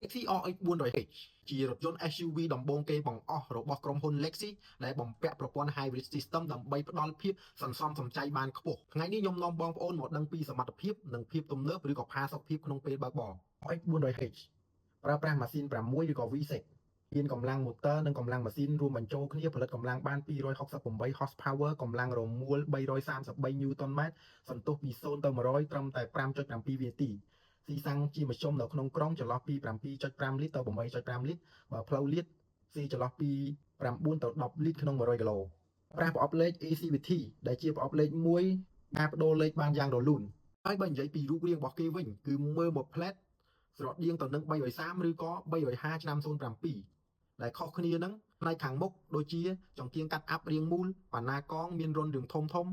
XCRX 400H ជារថយន្ត SUV ដំបូងគេបង្អស់របស់ក្រុមហ៊ុន Lexus ដែលបំពាក់ប្រព័ន្ធ Hybrid System ដើម្បីផ្ដល់ភាពសន្សំសំចៃបានខ្ពស់ថ្ងៃនេះខ្ញុំនាំបងប្អូនមកដឹងពីសមត្ថភាពនិងភាពទំនើបឬក៏ផាសុកភាពក្នុងពេលបើកបរ X 400H ប្រើប្រាស់ម៉ាស៊ីន6ឬក៏ V6 មានកម្លាំងម៉ូទ័រនិងកម្លាំងម៉ាស៊ីនរួមបញ្ចូលគ្នាផលិតកម្លាំងបាន268 horsepower កម្លាំងរមួល333 Newton m សន្ទុះពី0ទៅ100ត្រឹមតែ 5.7 វិនាទីស៊ីសាំងជាមធ្យមនៅក្នុងក្រុងចន្លោះពី 7.5 លីត្រទៅ 8.5 លីត្របើផ្លូវលាតស៊ីចន្លោះពី9ទៅ10លីត្រក្នុង100គីឡូប្រាស់ប្រអប់លេខ ACVT ដែលជាប្រអប់លេខមួយងារបដូរលេខបានយ៉ាងរលូនហើយបើនិយាយពីរូបរាងរបស់គេវិញគឺមើលមកផ្លែតស្រដៀងទៅនឹង330ឬក៏350ឆ្នាំ07ដែលខុសគ្នានឹងផ្នែកខាងមុខដូចជាចង្កៀងកាត់អាប់រាងមូលបណ្ណាកងមានរុនរាងធំ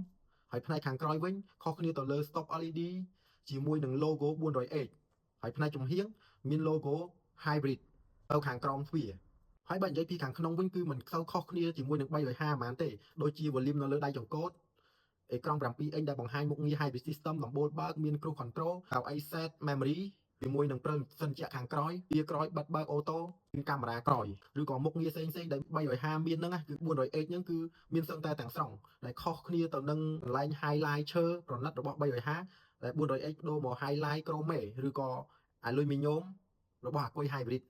ហើយផ្នែកខាងក្រោយវិញខុសគ្នាទៅលើ stop LED ជាមួយនឹង logo 400H ហើយផ្នែកចំហៀងមាន logo hybrid ទៅខាងក្រោមទ្វារហើយបើនិយាយពីខាងក្នុងវិញគឺមិនសូវខុសគ្នាជាមួយនឹង350ប៉ុន្មានទេដូចជា volume នៅលើដៃចង្កូតអេក្រង់ 7 inch ដែលបង្ហាញមុខងារ hybrid system ដំបូលបើកមាន cruise control កៅអី set memory ជាមួយនឹងព្រើងសិនជាខាងក្រោយវាក្រោយបិទបើកអូតូមានកាមេរ៉ាក្រោយឬក៏មុខងារផ្សេងដែល350មានហ្នឹងគឺ 400H ហ្នឹងគឺមានសឹងតែទាំងស្រុងដែលខុសគ្នាទៅនឹងកន្លែង highlight ឈើប្រណិតរបស់350ដែល 400H ដូរមក highlight chrome ឬក៏ aluminum របស់អាគុយ hybrid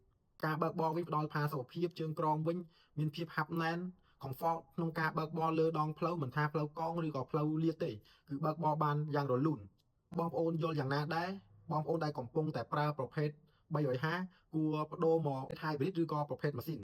ការបើកបរវិញផ្ដល់ផាសុកភាពជើងក្រោមវិញមានភាពហាប់ណែន comfort ក្នុងការបើកបរលើដងផ្លូវមិនថាផ្លូវកង់ឬក៏ផ្លូវលាតទេគឺបើកបរបានយ៉ាងរលូនបងប្អូនយល់យ៉ាងណាដែរបងប្អូនដែលកំពុងតែប្រើប្រភេទ350គួរបដូរមក hybrid ឬក៏ប្រភេទម៉ាស៊ីន